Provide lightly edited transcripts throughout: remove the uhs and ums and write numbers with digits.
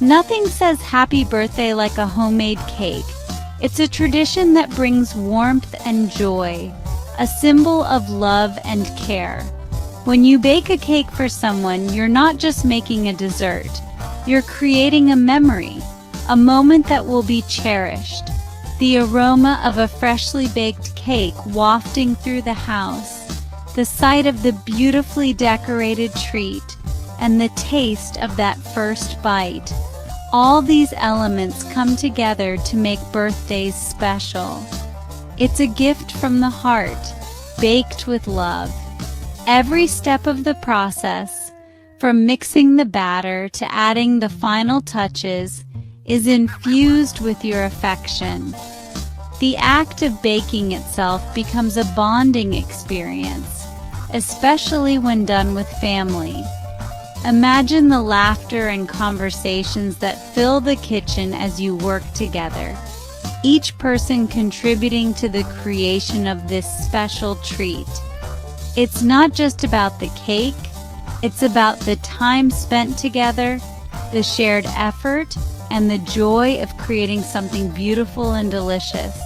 Nothing says happy birthday like a homemade cake. It's a tradition that brings warmth and joy, a symbol of love and care. When you bake a cake for someone, you're not just making a dessert. You're creating a memory, a moment that will be cherished. The aroma of a freshly baked cake wafting through the house, the sight of the beautifully decorated treat, and the taste of that first bite. All these elements come together to make birthdays special. It's a gift from the heart, baked with love. Every step of the process, from mixing the batter to adding the final touches, is infused with your affection. The act of baking itself becomes a bonding experience, especially when done with family. Imagine the laughter and conversations that fill the kitchen as you work together, each person contributing to the creation of this special treat. It's not just about the cake, it's about the time spent together, the shared effort, and the joy of creating something beautiful and delicious.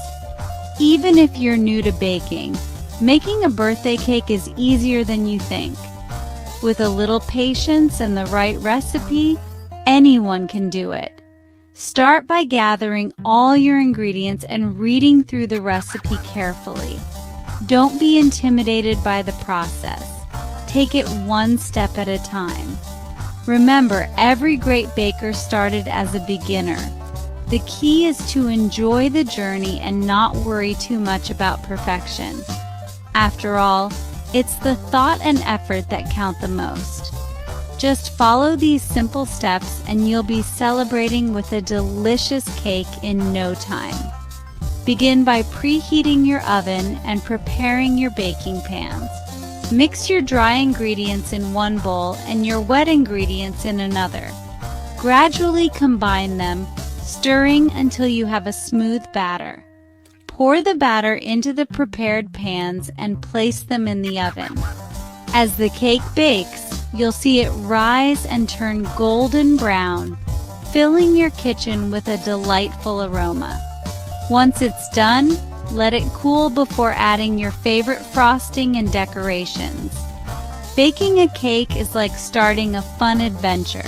Even if you're new to baking, making a birthday cake is easier than you think. With a little patience and the right recipe, anyone can do it. Start by gathering all your ingredients and reading through the recipe carefully. Don't be intimidated by the process. Take it one step at a time. Remember, every great baker started as a beginner. The key is to enjoy the journey and not worry too much about perfection. After all, it's the thought and effort that count the most. Just follow these simple steps and you'll be celebrating with a delicious cake in no time. Begin by preheating your oven and preparing your baking pans. Mix your dry ingredients in one bowl and your wet ingredients in another. Gradually combine them, stirring until you have a smooth batter. Pour the batter into the prepared pans and place them in the oven. As the cake bakes, you'll see it rise and turn golden brown, filling your kitchen with a delightful aroma. Once it's done, let it cool before adding your favorite frosting and decorations. Baking a cake is like starting a fun adventure.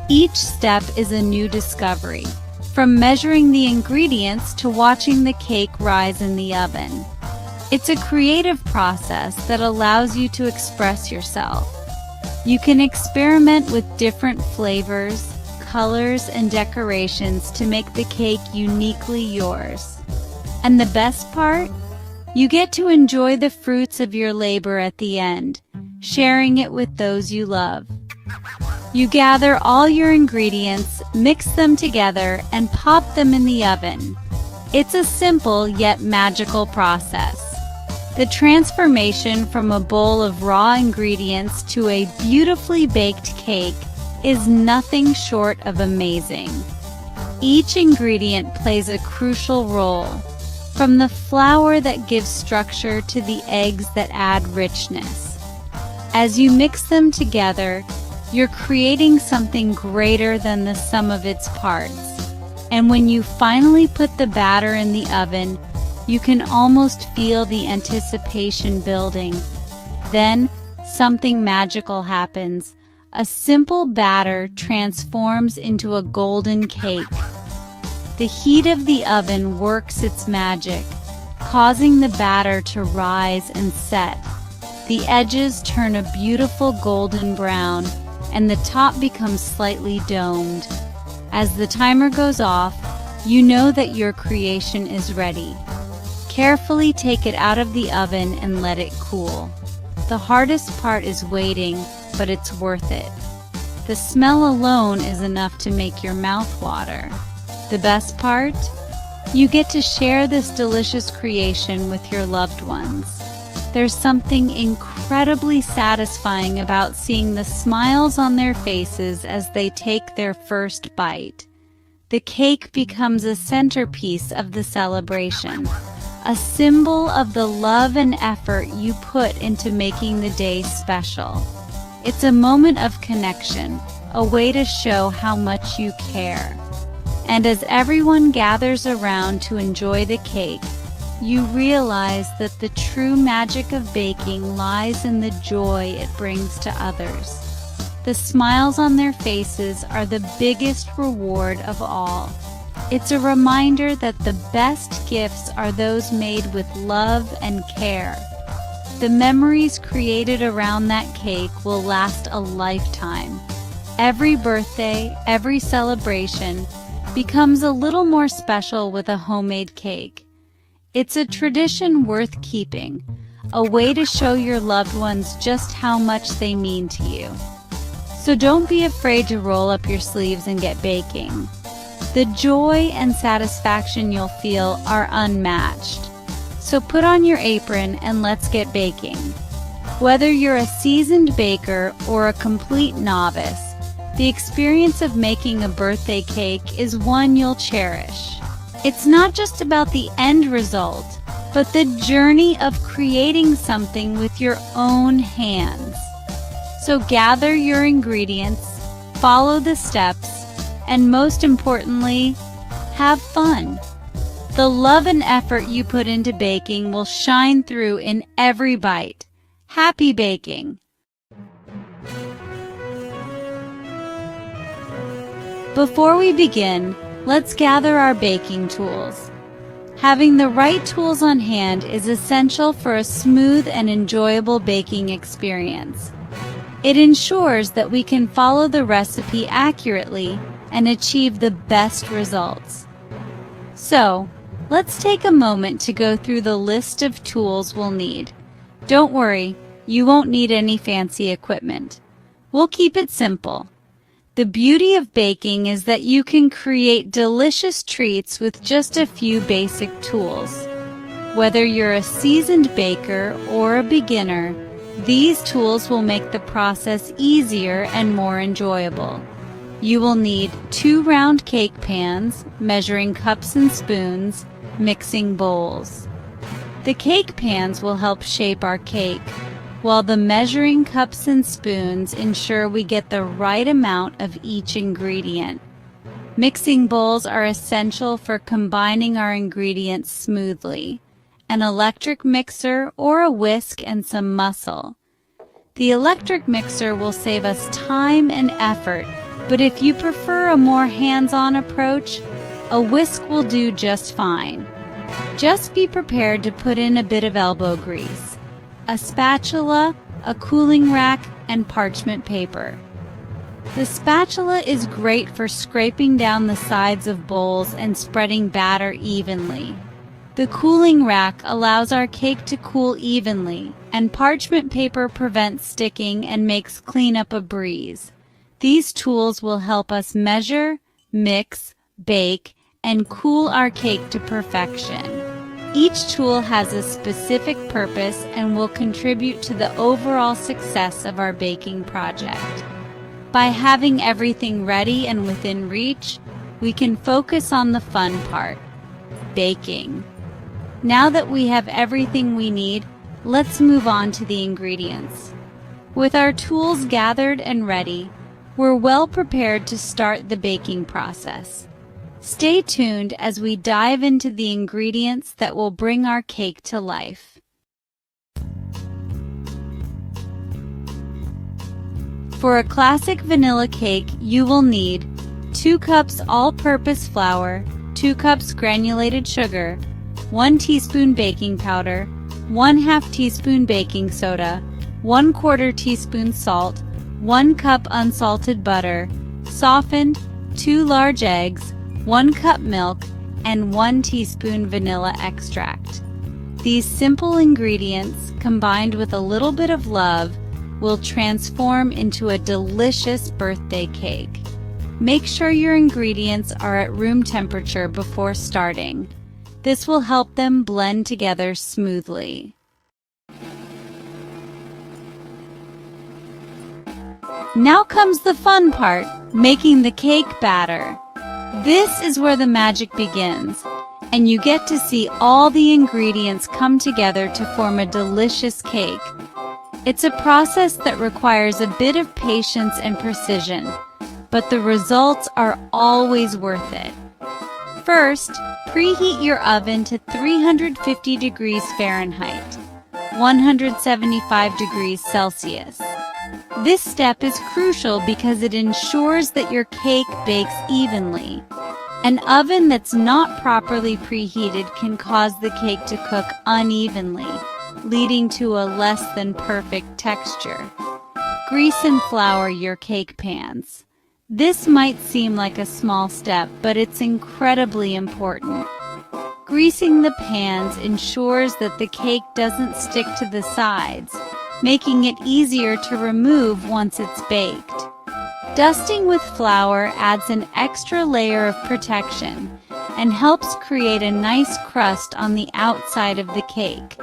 Each step is a new discovery, from measuring the ingredients to watching the cake rise in the oven. It's a creative process that allows you to express yourself. You can experiment with different flavors, colors, and decorations to make the cake uniquely yours. And the best part? You get to enjoy the fruits of your labor at the end, sharing it with those you love. You gather all your ingredients, mix them together, and pop them in the oven. It's a simple yet magical process. The transformation from a bowl of raw ingredients to a beautifully baked cake is nothing short of amazing. Each ingredient plays a crucial role, from the flour that gives structure to the eggs that add richness. As you mix them together, you're creating something greater than the sum of its parts. And when you finally put the batter in the oven, you can almost feel the anticipation building. Then, something magical happens. A simple batter transforms into a golden cake. The heat of the oven works its magic, causing the batter to rise and set. The edges turn a beautiful golden brown, and the top becomes slightly domed. As the timer goes off, you know that your creation is ready. Carefully take it out of the oven and let it cool. The hardest part is waiting, but it's worth it. The smell alone is enough to make your mouth water. The best part? You get to share this delicious creation with your loved ones. There's something incredibly satisfying about seeing the smiles on their faces as they take their first bite. The cake becomes a centerpiece of the celebration, a symbol of the love and effort you put into making the day special. It's a moment of connection, a way to show how much you care. And as everyone gathers around to enjoy the cake, you realize that the true magic of baking lies in the joy it brings to others. The smiles on their faces are the biggest reward of all. It's a reminder that the best gifts are those made with love and care. The memories created around that cake will last a lifetime. Every birthday, every celebration becomes a little more special with a homemade cake. It's a tradition worth keeping, a way to show your loved ones just how much they mean to you. So don't be afraid to roll up your sleeves and get baking. The joy and satisfaction you'll feel are unmatched. So put on your apron and let's get baking. Whether you're a seasoned baker or a complete novice, the experience of making a birthday cake is one you'll cherish. It's not just about the end result, but the journey of creating something with your own hands. So gather your ingredients, follow the steps, and most importantly, have fun. The love and effort you put into baking will shine through in every bite. Happy baking! Before we begin, let's gather our baking tools. Having the right tools on hand is essential for a smooth and enjoyable baking experience. It ensures that we can follow the recipe accurately and achieve the best results. So, let's take a moment to go through the list of tools we'll need. Don't worry, you won't need any fancy equipment. We'll keep it simple. The beauty of baking is that you can create delicious treats with just a few basic tools. Whether you're a seasoned baker or a beginner, these tools will make the process easier and more enjoyable. You will need 2 round cake pans, measuring cups and spoons, mixing bowls. The cake pans will help shape our cake, while the measuring cups and spoons ensure we get the right amount of each ingredient. Mixing bowls are essential for combining our ingredients smoothly. An electric mixer or a whisk and some muscle. The electric mixer will save us time and effort, but if you prefer a more hands-on approach, a whisk will do just fine. Just be prepared to put in a bit of elbow grease, a spatula, a cooling rack, and parchment paper. The spatula is great for scraping down the sides of bowls and spreading batter evenly. The cooling rack allows our cake to cool evenly, and parchment paper prevents sticking and makes cleanup a breeze. These tools will help us measure, mix, bake, and cool our cake to perfection. Each tool has a specific purpose and will contribute to the overall success of our baking project. By having everything ready and within reach, we can focus on the fun part, baking. Now that we have everything we need, let's move on to the ingredients. With our tools gathered and ready, we're well prepared to start the baking process. Stay tuned as we dive into the ingredients that will bring our cake to life. For a classic vanilla cake, you will need 2 cups all-purpose flour, 2 cups granulated sugar, 1 teaspoon baking powder, 1/2 teaspoon baking soda, 1/4 teaspoon salt, 1 cup unsalted butter, softened, 2 large eggs, 1 cup milk, and 1 teaspoon vanilla extract. These simple ingredients, combined with a little bit of love, will transform into a delicious birthday cake. Make sure your ingredients are at room temperature before starting. This will help them blend together smoothly. Now comes the fun part, making the cake batter. This is where the magic begins, and you get to see all the ingredients come together to form a delicious cake. It's a process that requires a bit of patience and precision, but the results are always worth it. First, preheat your oven to 350 degrees Fahrenheit, 175 degrees Celsius. This step is crucial because it ensures that your cake bakes evenly. An oven that's not properly preheated can cause the cake to cook unevenly, leading to a less than perfect texture. Grease and flour your cake pans. This might seem like a small step, but it's incredibly important. Greasing the pans ensures that the cake doesn't stick to the sides, making it easier to remove once it's baked. Dusting with flour adds an extra layer of protection and helps create a nice crust on the outside of the cake.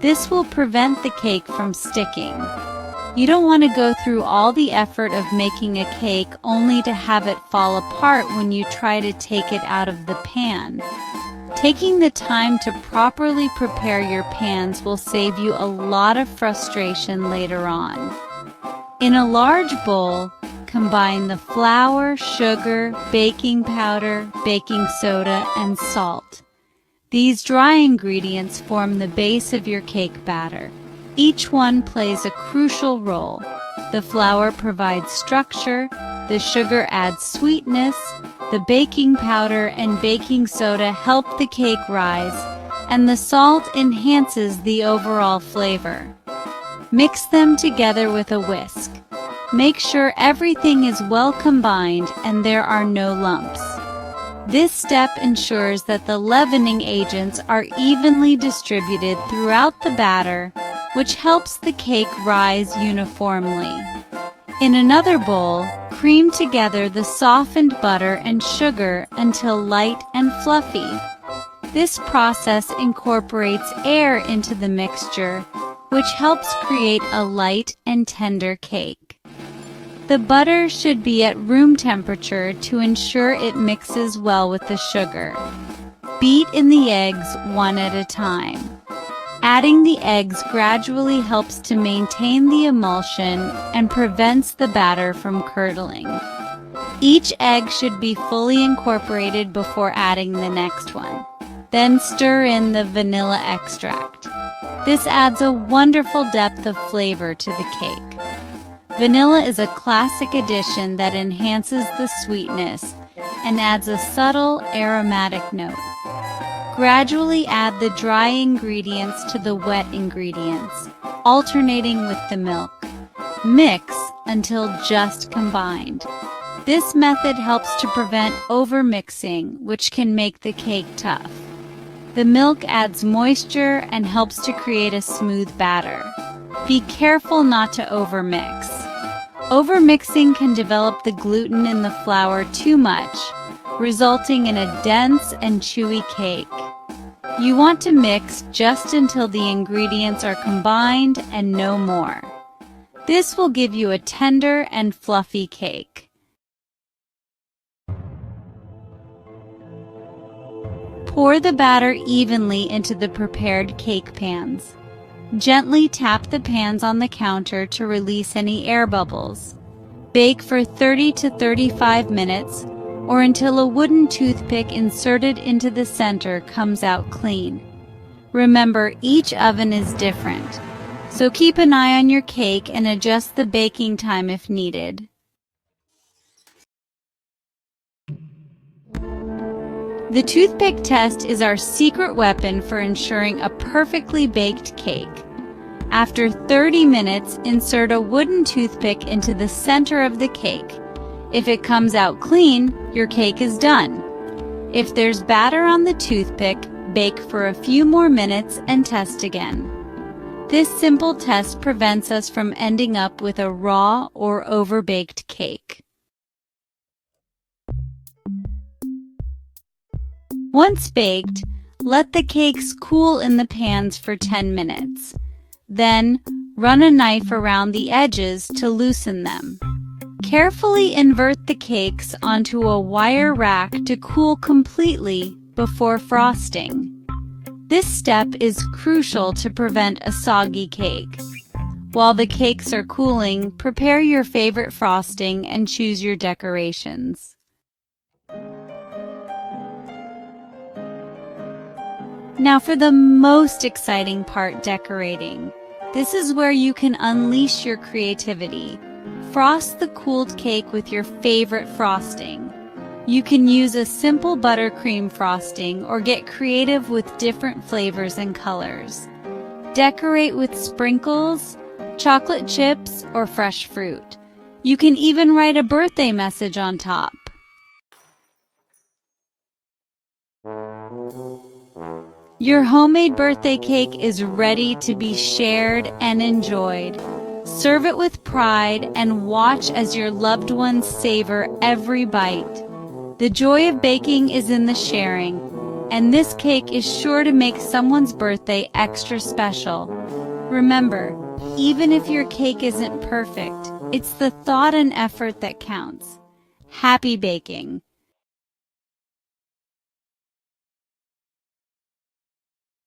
This will prevent the cake from sticking. You don't want to go through all the effort of making a cake only to have it fall apart when you try to take it out of the pan. Taking the time to properly prepare your pans will save you a lot of frustration later on. In a large bowl, combine the flour, sugar, baking powder, baking soda, and salt. These dry ingredients form the base of your cake batter. Each one plays a crucial role. The flour provides structure, the sugar adds sweetness, the baking powder and baking soda help the cake rise, and the salt enhances the overall flavor. Mix them together with a whisk. Make sure everything is well combined and there are no lumps. This step ensures that the leavening agents are evenly distributed throughout the batter, which helps the cake rise uniformly. In another bowl, cream together the softened butter and sugar until light and fluffy. This process incorporates air into the mixture, which helps create a light and tender cake. The butter should be at room temperature to ensure it mixes well with the sugar. Beat in the eggs one at a time. Adding the eggs gradually helps to maintain the emulsion and prevents the batter from curdling. Each egg should be fully incorporated before adding the next one. Then stir in the vanilla extract. This adds a wonderful depth of flavor to the cake. Vanilla is a classic addition that enhances the sweetness and adds a subtle aromatic note. Gradually add the dry ingredients to the wet ingredients, alternating with the milk. Mix until just combined. This method helps to prevent overmixing, which can make the cake tough. The milk adds moisture and helps to create a smooth batter. Be careful not to overmix. Overmixing can develop the gluten in the flour too much, resulting in a dense and chewy cake. You want to mix just until the ingredients are combined and no more. This will give you a tender and fluffy cake. Pour the batter evenly into the prepared cake pans. Gently tap the pans on the counter to release any air bubbles. Bake for 30 to 35 minutes or until a wooden toothpick inserted into the center comes out clean. Remember, each oven is different, so keep an eye on your cake and adjust the baking time if needed. The toothpick test is our secret weapon for ensuring a perfectly baked cake. After 30 minutes, insert a wooden toothpick into the center of the cake. If it comes out clean, your cake is done. If there's batter on the toothpick, bake for a few more minutes and test again. This simple test prevents us from ending up with a raw or overbaked cake. Once baked, let the cakes cool in the pans for 10 minutes. Then, run a knife around the edges to loosen them. Carefully invert the cakes onto a wire rack to cool completely before frosting. This step is crucial to prevent a soggy cake. While the cakes are cooling, prepare your favorite frosting and choose your decorations. Now for the most exciting part, decorating. This is where you can unleash your creativity. Frost the cooled cake with your favorite frosting. You can use a simple buttercream frosting or get creative with different flavors and colors. Decorate with sprinkles, chocolate chips, or fresh fruit. You can even write a birthday message on top. Your homemade birthday cake is ready to be shared and enjoyed. Serve it with pride and watch as your loved ones savor every bite. The joy of baking is in the sharing, and this cake is sure to make someone's birthday extra special. Remember, even if your cake isn't perfect, it's the thought and effort that counts. Happy baking!